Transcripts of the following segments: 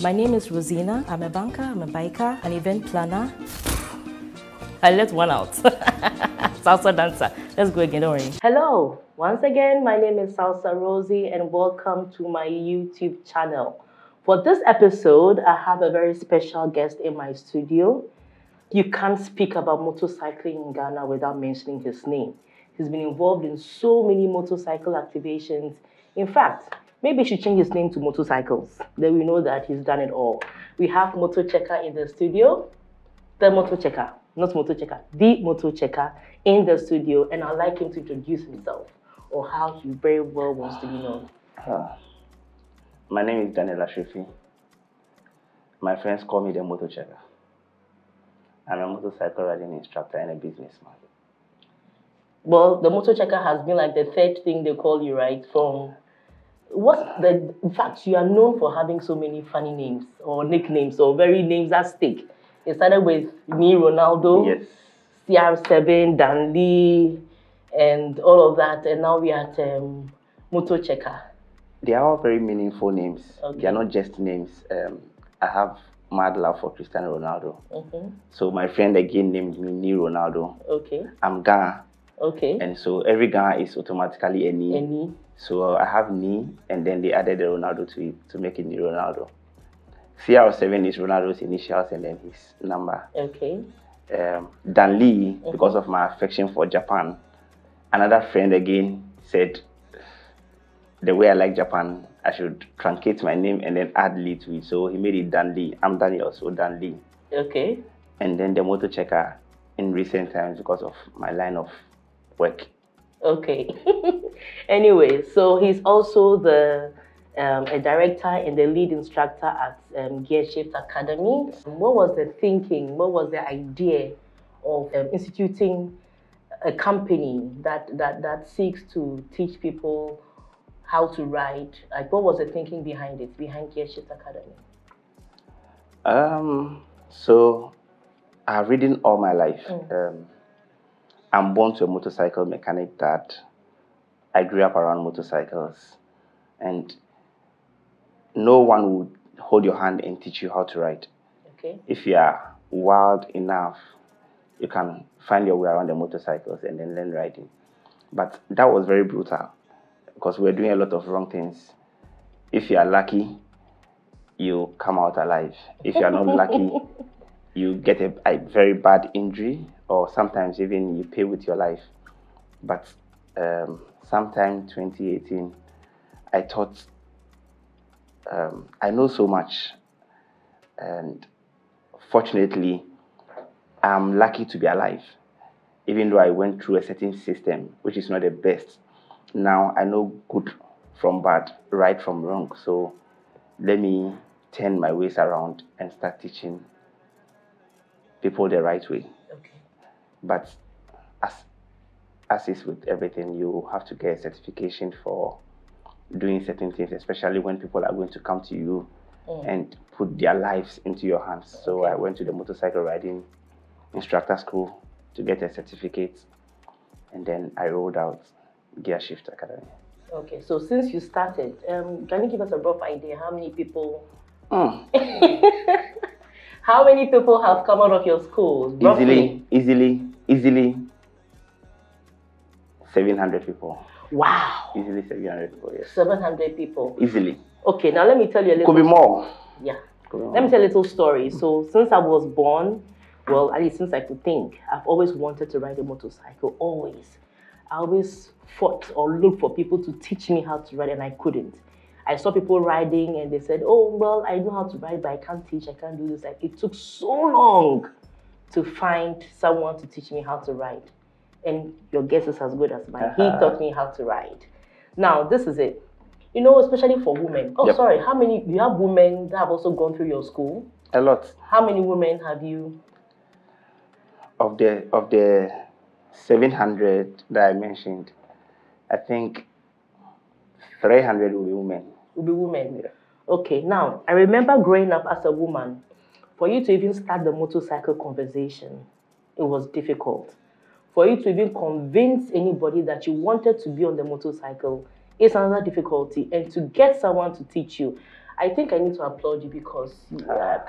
My name is Rosina. I'm a banker, I'm a biker, an event planner. I let one out. Salsa dancer. Let's go again, don't worry. Hello. Once again, my name is Salsarozie and welcome to my YouTube channel. For this episode, I have a very special guest in my studio. You can't speak about motorcycling in Ghana without mentioning his name. He's been involved in so many motorcycle activations. In fact, maybe he should change his name to Motorcycles. Then we know that he's done it all. We have Motochecker in the studio. The Motochecker, not Motochecker, the Motochecker in the studio. And I'd like him to introduce himself or how he very well wants to be known. My name is Daniel Ashrifie. My friends call me the Motochecker. I'm a motorcycle riding instructor and a businessman. Well, the Motochecker has been like the third thing they call you, right? In fact, you are known for having so many funny names or nicknames or very names that stick. It started with me, Ronaldo, Yes. CR7, Danley, and all of that. And now we are at Motochecker. They are all very meaningful names. Okay. They are not just names. I have mad love for Cristiano Ronaldo. Mm-hmm. So my friend again named me Ni Ronaldo. Okay. I'm Ghana. Okay. And so every Ghana is automatically a Ni. Any? So I have Ni, and then they added the Ronaldo to it to make it Ni Ronaldo. CR7 is Ronaldo's initials and then his number. Okay. Dan Lee, because of my affection for Japan. Another friend again said, the way I like Japan, I should truncate my name and then add Lee to it. So he made it Dan Lee. I'm Daniel, so Dan Lee. Okay. And then the Motochecker in recent times because of my line of work. Okay. Anyway, so he's also a director and the lead instructor at Gear Shift Academy. What was the thinking? What was the idea of instituting a company that seeks to teach people how to ride? Like, what was the thinking behind it, behind Gear Shift Academy? So I've ridden all my life. I'm born to a motorcycle mechanic dad. I grew up around motorcycles, and no one would hold your hand and teach you how to ride. Okay. If you are wild enough, you can find your way around the motorcycles and then learn riding. But that was very brutal because we were doing a lot of wrong things. If you are lucky, you come out alive. If you are not lucky, you get a very bad injury, or sometimes even you pay with your life. But sometime 2018, I thought, I know so much, and fortunately, I'm lucky to be alive, even though I went through a certain system, which is not the best. Now I know good from bad, right from wrong. So let me turn my ways around and start teaching people the right way. Okay. But as is with everything, you have to get a certification for doing certain things, especially when people are going to come to you and put their lives into your hands. So I went to the motorcycle riding instructor school to get a certificate, and then I rolled out Gear Shift Academy. Okay, so since you started, can you give us a rough idea how many people how many people have come out of your school? Easily 700 people. Wow. Easily 700 people, yes. 700 people. Easily. Okay, now let me tell you a little. Could be more. Yeah. Let me tell you a little story. So since I was born, well, at least since I could think, I've always wanted to ride a motorcycle, always. I always fought or looked for people to teach me how to ride, and I couldn't. I saw people riding and they said, oh, well, I know how to ride, but I can't teach, I can't do this. Like, it took so long to find someone to teach me how to ride. And your guess is as good as mine. He taught me how to ride. Now, this is it. You know, especially for women. Oh, sorry, how many, do you have women that have also gone through your school? A lot. How many women have you? Of the 700 that I mentioned, I think 300 will be women. Will be women? Yeah. Okay, now, I remember growing up as a woman, for you to even start the motorcycle conversation, it was difficult. For you to even convince anybody that you wanted to be on the motorcycle, it's another difficulty. And to get someone to teach you, I think I need to applaud you because,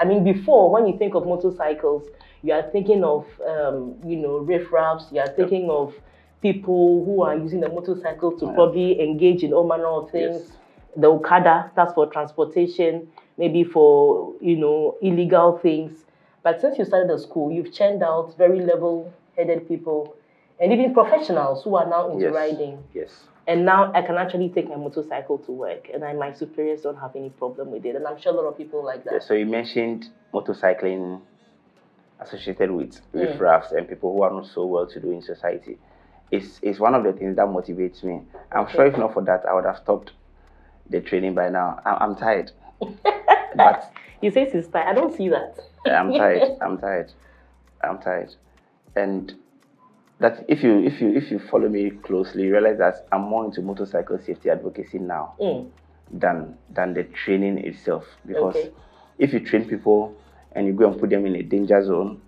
I mean, before, when you think of motorcycles, you are thinking of, riffraffs, you are thinking of people who are using the motorcycle to probably engage in all manner of things. Yes. The Okada, that's for transportation, maybe for, illegal things. But since you started the school, you've churned out very level-headed people and even professionals who are now into riding. Yes. And now I can actually take my motorcycle to work, and my superiors don't have any problem with it. And I'm sure a lot of people like that. Yeah, so you mentioned motorcycling associated with riffraffs and people who are not so well to do in society. It's one of the things that motivates me. I'm sure if not for that, I would have stopped the training by now. I'm tired. But you say she's tired. I don't see that. I'm tired. And that if you follow me closely, you realize that I'm more into motorcycle safety advocacy now than the training itself. Because if you train people and you go and put them in a danger zone,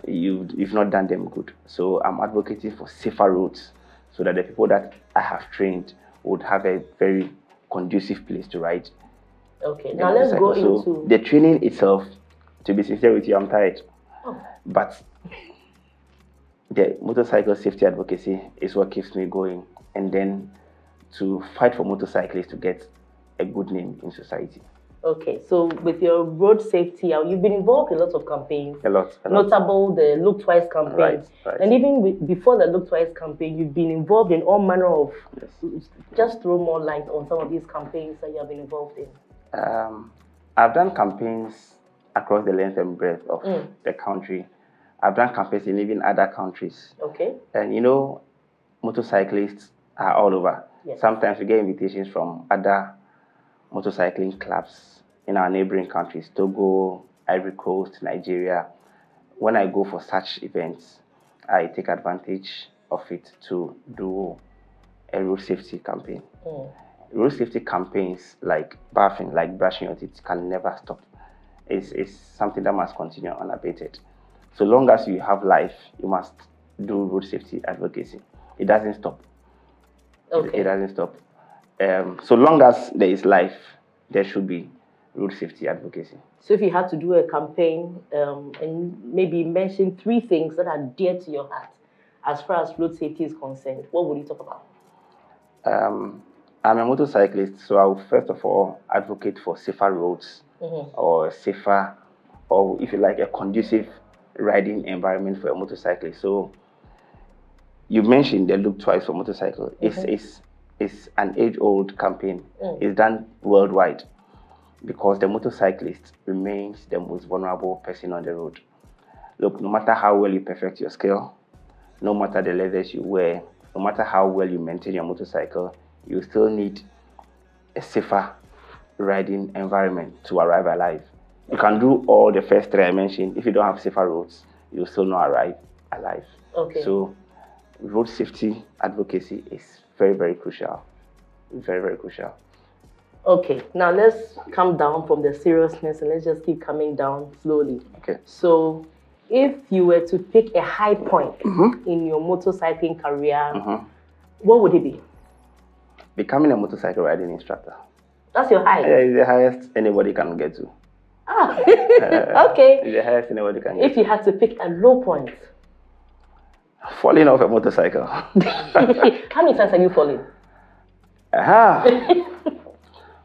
you've not done them good. So I'm advocating for safer roads so that the people that I have trained would have a very conducive place to ride. Okay, now let's go into the training itself. To be sincere with you, I'm tired. But the motorcycle safety advocacy is what keeps me going, and then to fight for motorcyclists to get a good name in society. Okay, so with your road safety, you've been involved in lots of campaigns. A lot. Notable the Look Twice campaign. Right. And even before the Look Twice campaign, you've been involved in all manner of... Just throw more light on some of these campaigns that you have been involved in. I've done campaigns across the length and breadth of the country. I've done campaigns in even other countries. Okay. And motorcyclists are all over. Yes. Sometimes we get invitations from other motorcycling clubs in our neighboring countries, Togo, Ivory Coast, Nigeria. When I go for such events, I take advantage of it to do a road safety campaign. Road safety campaigns like bathing, like brushing your teeth, can never stop. It's something that must continue unabated. So long as you have life, you must do road safety advocacy. It doesn't stop. Okay. It doesn't stop. So long as there is life, there should be road safety advocacy. So if you had to do a campaign and maybe mention 3 things that are dear to your heart as far as road safety is concerned, what would you talk about? I'm a motorcyclist, so I will first of all advocate for safer roads or safer, or if you like, a conducive riding environment for a motorcyclist. So you mentioned the Look Twice for motorcycle. It's an age-old campaign. It's done worldwide because the motorcyclist remains the most vulnerable person on the road. Look, no matter how well you perfect your skill, no matter the leathers you wear, no matter how well you maintain your motorcycle, you still need a safer riding environment to arrive alive. You can do all the first 3 I mentioned. If you don't have safer roads, you'll still not arrive alive. Okay. So road safety advocacy is very, very crucial. Very, very crucial. Okay, now let's come down from the seriousness and let's just keep coming down slowly. Okay. So if you were to pick a high point in your motorcycling career, what would it be? Becoming a motorcycle riding instructor. That's your high? Yeah, it's the highest anybody can get to. Okay. It's the highest anybody can get If you had to pick a low point? Falling off a motorcycle. How many times have you fallen?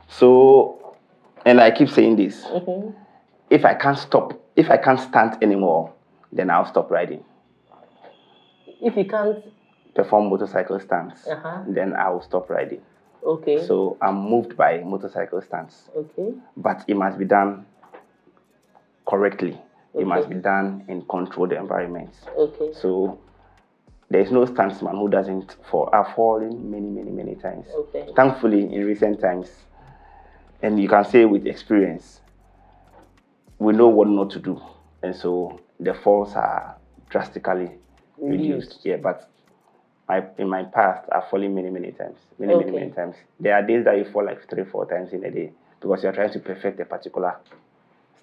So, and I keep saying this, if I can't stand anymore, then I'll stop riding. If you can't perform motorcycle stunts, then I will stop riding. Okay. So I'm moved by motorcycle stunts. Okay. But it must be done correctly. It must be done in controlled environments. Okay. So there is no stuntsman who doesn't fall. I've fallen many times. Okay. Thankfully, in recent times, and you can say with experience, we know what not to do. And so the falls are drastically reduced. Yeah, but in my past, I've fallen many times. Many times. There are days that you fall like 3-4 times in a day because you're trying to perfect a particular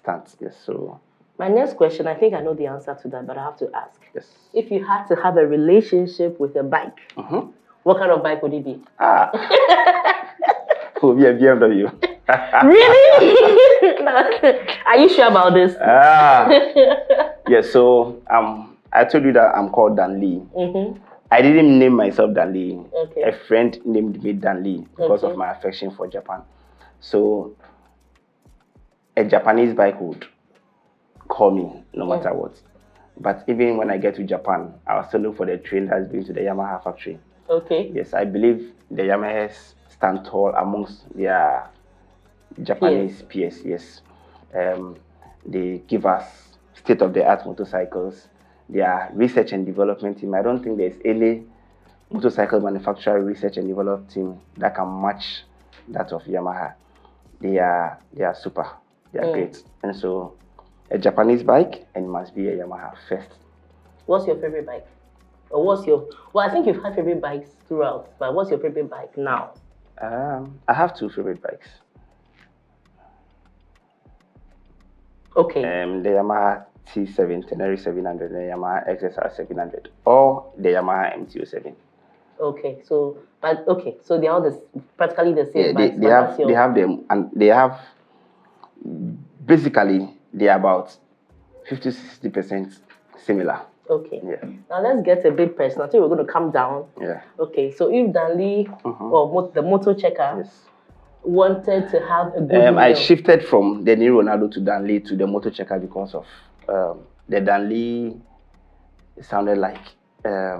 stunt. Yes, so. My next question, I think I know the answer to that, but I have to ask. Yes. If you had to have a relationship with a bike, what kind of bike would it be? It would be a BMW. Really? Are you sure about this? Yeah, so I told you that I'm called Dan Lee. I didn't name myself Dan Lee. Okay. A friend named me Dan Lee because of my affection for Japan. So a Japanese bike would call me no matter what. But even when I get to Japan, I'll still look for the train that's been to the Yamaha factory. Okay. Yes, I believe the Yamahas stand tall amongst their Japanese peers. Yes. They give us state-of-the-art motorcycles. Their research and development team, I don't think there's any motorcycle manufacturer research and development team that can match that of Yamaha. They are super. They are great. And so a Japanese bike, and it must be a Yamaha first. What's your favorite bike? Or what's your, well, I think you've had favorite bikes throughout, but what's your favorite bike now? I have two favorite bikes. Okay. The Yamaha T7 Tenere 700 and the Yamaha XSR 700, or the Yamaha MT-07. Okay, so so they are all practically the same. Yeah, they have them, and they have basically they are about 50-60% similar. Okay. Yeah. Now let's get a bit personal. I think we're going to come down. Yeah. Okay, so if Dan Lee or the Motochecker wanted to have a good meal. I shifted from the new Ronaldo to Dan Lee to the Motochecker because of the Dan Lee sounded like a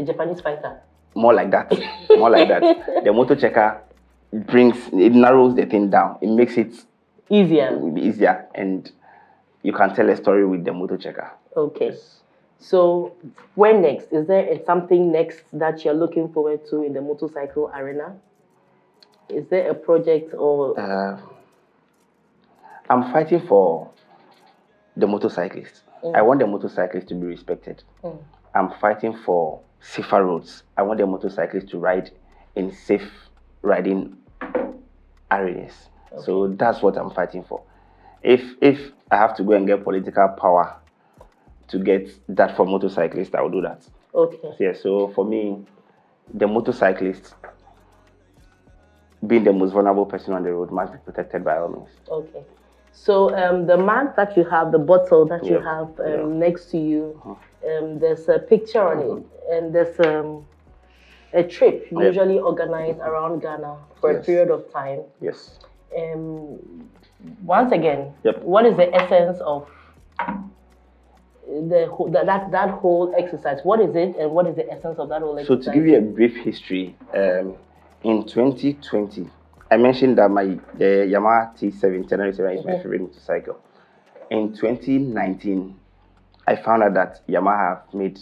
Japanese fighter. More like that. More like that. The Motochecker it narrows the thing down. It makes it easier, and you can tell a story with the Motochecker. Okay. Yes. So when next? Is there something next that you're looking forward to in the motorcycle arena? Is there a project or? I'm fighting for the motorcyclists. I want the motorcyclists to be respected. I'm fighting for safer roads. I want the motorcyclists to ride in safe riding arenas. Okay. So that's what I'm fighting for. If I have to go and get political power to get that for motorcyclists, I will do that. Okay. Yeah, so for me, the motorcyclists, being the most vulnerable person on the road, must be protected by all means. Okay. So the mask that you have, the bottle that you have next to you, there's a picture on it, and there's a trip usually organized around Ghana for a period of time. Yes. Once again, what is the essence of that whole exercise? What is it, and what is the essence of that whole exercise? So to give you a brief history, in 2020, I mentioned that the Yamaha T7 Tenere 7 is my favorite motorcycle. In 2019, I found out that Yamaha made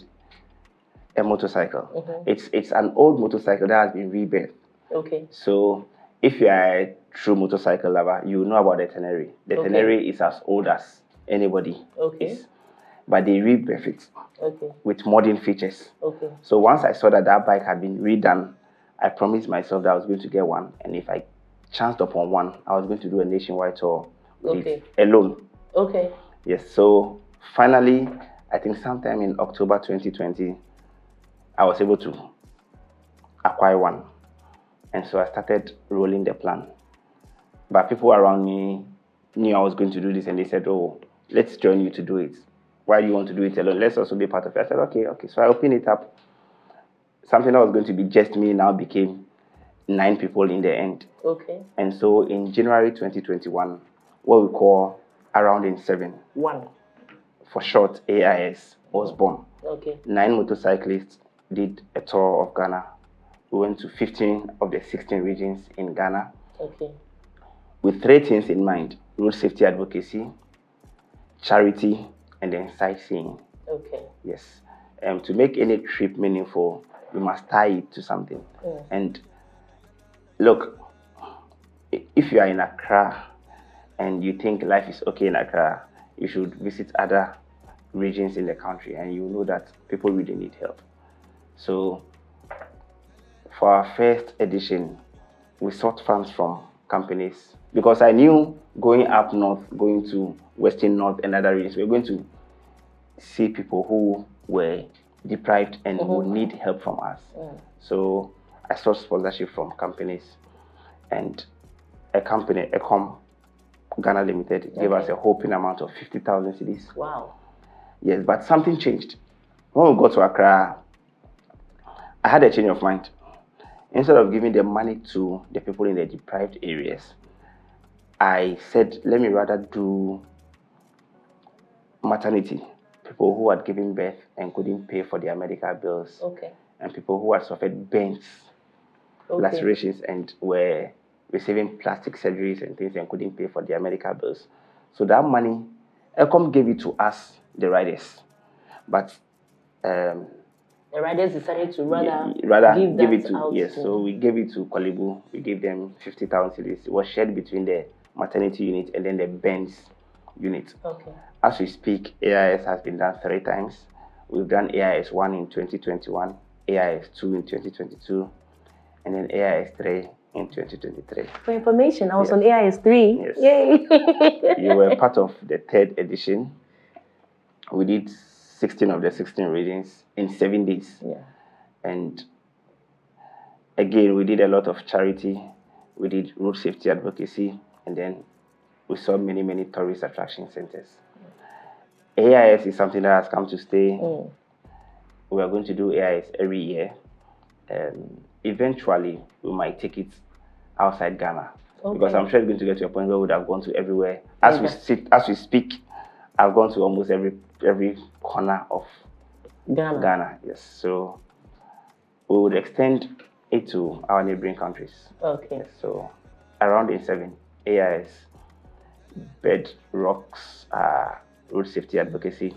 a motorcycle. It's an old motorcycle that has been rebirthed. Okay. So if you are a true motorcycle lover, you know about the Tenere. The Tenere is as old as anybody is, but they rebirthed it with modern features. Okay. So once I saw that that bike had been redone, I promised myself that I was going to get one, and if I chanced upon one, I was going to do a nationwide tour with it alone. Okay. Yes. So finally, I think sometime in October 2020, I was able to acquire one, and so I started rolling the plan. But people around me knew I was going to do this, and they said, "Oh, let's join you to do it. Why do you want to do it alone? Let's also be part of it." I said, "Okay." So I opened it up. Something that was going to be just me now became 9 people in the end. Okay. And so in January 2021, what we call Around in 7, for short AIS, was born. Okay. 9 motorcyclists did a tour of Ghana. We went to 15 of the 16 regions in Ghana. Okay. With 3 things in mind: road safety advocacy, charity, and then sightseeing. Okay. Yes. To make any trip meaningful, you must tie it to something. And look, if you are in Accra and you think life is okay in Accra, you should visit other regions in the country, and you know that people really need help. So for our first edition, we sought funds from companies, because I knew going up north, going to Western North and other regions, we were going to see people who were deprived and would need help from us. So I sought sponsorship from companies, and a company, Ecom Ghana Limited, gave us a whopping amount of 50,000 cedis. Wow. Yes, but something changed. When we got to Accra, I had a change of mind. Instead of giving the money to the people in the deprived areas, I said, let me rather do maternity. People who had given birth and couldn't pay for their medical bills. Okay. And people who had suffered burns, lacerations, and were receiving plastic surgeries and things and couldn't pay for their medical bills. So that money, Ecom gave it to us, the riders. But the riders decided to rather give it to out. Yes, so we gave it to Kolibu. We gave them 50,000 cedis. It was shared between the maternity unit and then the burns unit. Okay. As we speak, AIS has been done 3 times. We've done AIS 1 in 2021, AIS 2 in 2022, and then AIS 3 in 2023. For information, I was on AIS 3. Yes. Yay! You were part of the 3rd edition. We did 16 of the 16 readings in 7 days. Yeah. And again, we did a lot of charity. We did road safety advocacy, and then we saw many, many tourist attraction centers. AIS is something that has come to stay. We are going to do AIS every year. Eventually, we might take it outside Ghana. Because I'm sure it's going to get to a point where we would have gone to everywhere. As we speak, I've gone to almost every corner of Ghana. Yes. So we would extend it to our neighboring countries. Okay. Yes, so around in 7 AIS, bed rocks, road safety advocacy,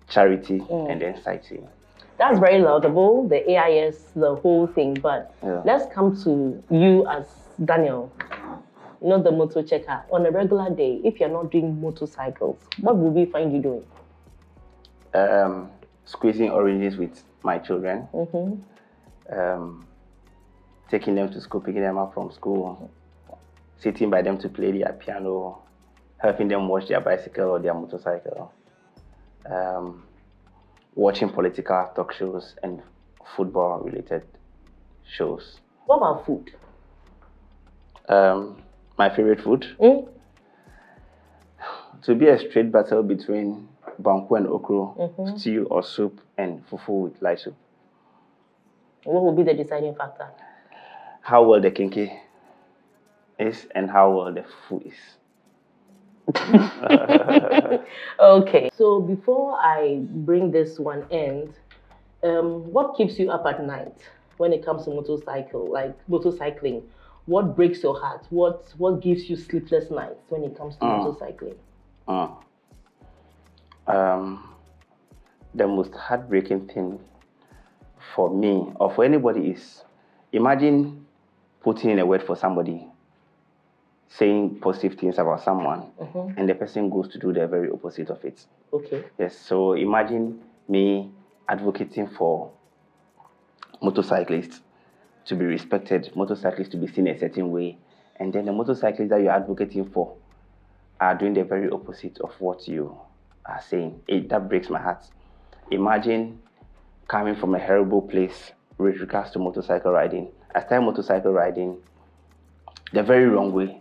charity, and then sightseeing. That's very laudable, the AIS, the whole thing. But let's come to you as Daniel, not the Motochecker. On a regular day, if you're not doing motorcycles, what will we find you doing? Squeezing oranges with my children, taking them to school, picking them up from school, sitting by them to play their piano, helping them wash their bicycle or their motorcycle, watching political talk shows and football-related shows. What about food? My favorite food? To be a straight battle between banku and okro, stew or soup, and fufu with light soup. What will be the deciding factor? How well the kinky is and how well the fufu is. Okay, so before I bring this one in, what keeps you up at night when it comes to motorcycling? What breaks your heart? What gives you sleepless nights when it comes to motorcycling? The most heartbreaking thing for me or for anybody is, imagine putting in a word for somebody, saying positive things about someone, and the person goes to do the very opposite of it. Okay. Yes, so imagine me advocating for motorcyclists to be respected, motorcyclists to be seen a certain way, and then the motorcyclists that you're advocating for are doing the very opposite of what you are saying. That breaks my heart. Imagine coming from a horrible place with regards to motorcycle riding. I started motorcycle riding the very wrong way.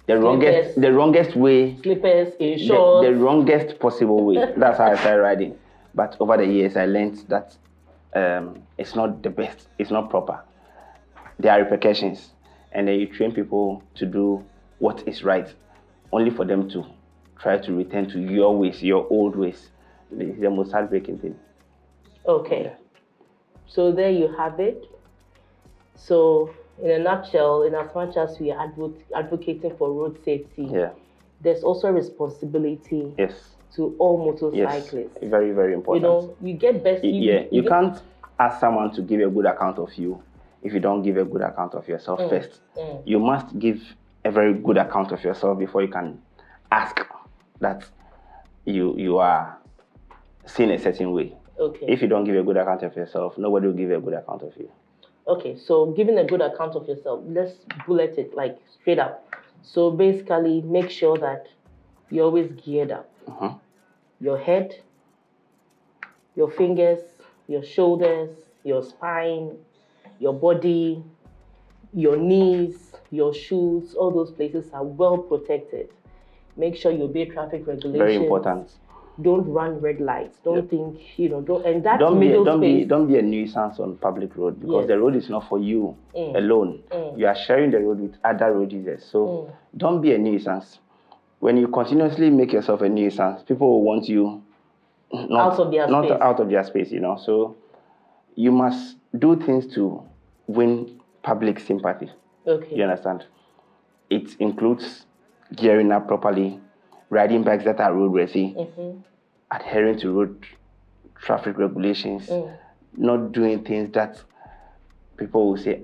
The wrongest way. Slippers, in shorts. The wrongest possible way. That's how I started riding. But over the years, I learned that it's not the best. It's not proper. There are repercussions. And then you train people to do what is right, only for them to try to return to your ways, your old ways. It's the most heartbreaking thing. Okay. So there you have it. So in a nutshell, in as much as we are advocating for road safety, there's also a responsibility to all motorcyclists. Yes, very, very important. You know, you get best. You can't ask someone to give a good account of you if you don't give a good account of yourself first. You must give a very good account of yourself before you can ask that you are seen a certain way. Okay. If you don't give a good account of yourself, nobody will give a good account of you. Okay, so giving a good account of yourself, let's bullet it like straight up. So basically, make sure that you're always geared up. Your head, your fingers, your shoulders, your spine, your body, your knees, your shoes, all those places are well protected. Make sure you obey traffic regulations. Very important. Don't run red lights. Don't think, don't, and that don't middle be, space. Don't be a nuisance on public road, because the road is not for you alone. You are sharing the road with other road users. So don't be a nuisance. When you continuously make yourself a nuisance, people will want you not out of their space, So you must do things to win public sympathy. Okay. You understand? It includes gearing up properly, riding bikes that are roadworthy, adhering to road traffic regulations, not doing things that people will say,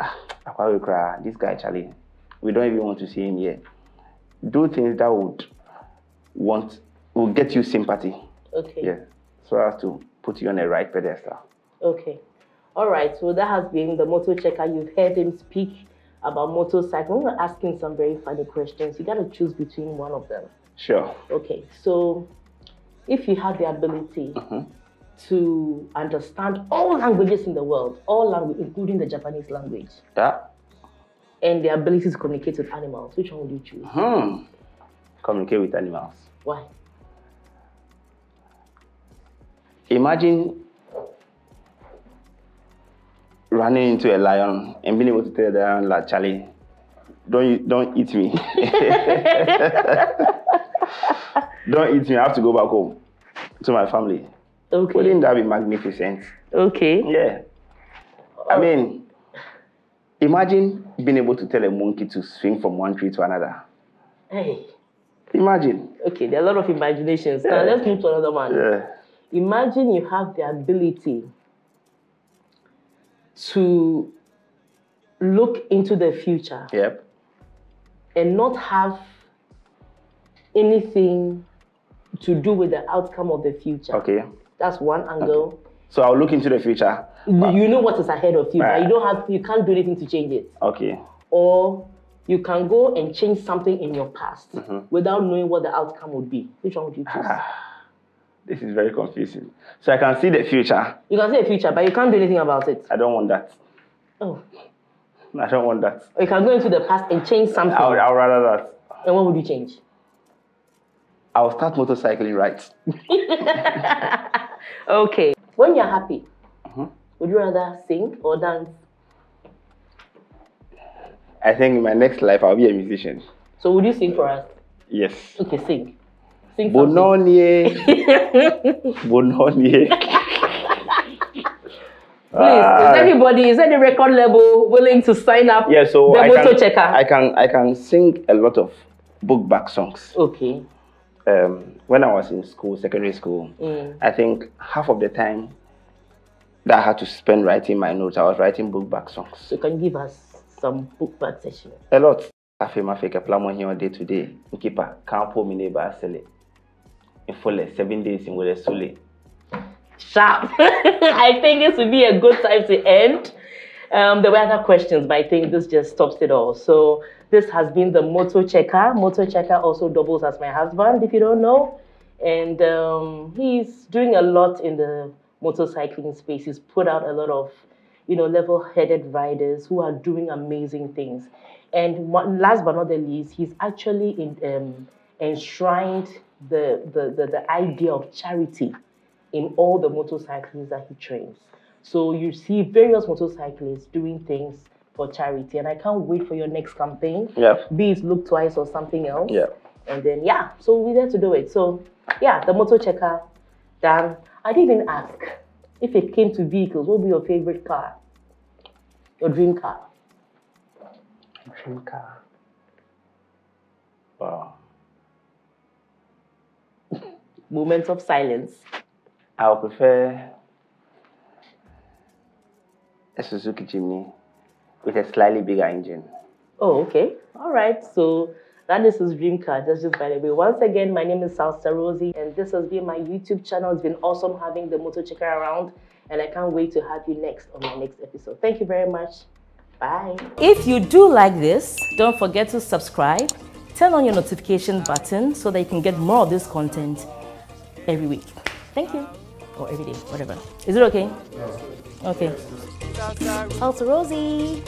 this guy, Charlie, we don't even want to see him here. Do things that will get you sympathy. Okay. Yeah. So as to put you on the right pedestal. Okay. All right. So that has been the Motochecker. You've heard him speak about motorcycle. I'm going to ask him some very funny questions. You got to choose between one of them. Sure. Okay. So if you have the ability to understand all languages in the world, all languages, including the Japanese language, and the ability to communicate with animals, which one would you choose? Communicate with animals. Why? Imagine running into a lion and being able to tell the lion, like, Charlie, don't eat me. Don't eat me. I have to go back home to my family. Okay. Wouldn't that be magnificent? Okay. Yeah. I mean, imagine being able to tell a monkey to swing from one tree to another. Hey. Imagine. Okay, there are a lot of imaginations. Now let's move to another one. Yeah. Imagine you have the ability to look into the future. Yep. And not have anything to do with the outcome of the future. Okay. That's one angle. Okay. So I'll look into the future. You know what is ahead of you, but you can't do anything to change it. Okay. Or you can go and change something in your past without knowing what the outcome would be. Which one would you choose? This is very confusing. So I can see the future. You can see the future, but you can't do anything about it. I don't want that. Oh. I don't want that. Or you can go into the past and change something. I'll rather that. And what would you change? I'll start motorcycling right. Okay. When you're happy, would you rather sing or dance? I think in my next life, I'll be a musician. So would you sing for us? Yes. Okay, sing. Sing Bononye. Bononye. Please, is there the record label willing to sign up? Yeah, so the Motochecker? I can sing a lot of book back songs. Okay. When I was in school, secondary school, I think half of the time that I had to spend writing my notes, I was writing book back songs. So can you give us some book back session? A lot. I feel my fake plan here day to day. Keeper can't pull me neighbor sell it. In full 7 days in with a sole. Sharp. I think this would be a good time to end. There were other questions, but I think this just stops it all. So this has been the Motochecker. Motochecker also doubles as my husband, if you don't know. And he's doing a lot in the motorcycling space. He's put out a lot of, level-headed riders who are doing amazing things. And last but not the least, he's actually enshrined the idea of charity in all the motorcyclists that he trains. So you see various motorcyclists doing things for charity, and I can't wait for your next campaign. Yeah. Be it Look Twice or something else. Yeah. And then so we're there to do it. So the Motochecker. Dan, I didn't even ask if it came to vehicles. What would be your favorite car? Your dream car? Dream car. Wow. Moments of silence. I would prefer a Suzuki Jimny with a slightly bigger engine. Oh, okay. All right. So that is his dream car. That's just by the way. Once again, my name is salsarozie, and this has been my YouTube channel. It's been awesome having the Motochecker around, and I can't wait to have you next on my next episode. Thank you very much. Bye. If you do like this, don't forget to subscribe. Turn on your notification button so that you can get more of this content every week. Thank you. Or every day, whatever. Is it okay? Okay. Salsarozie.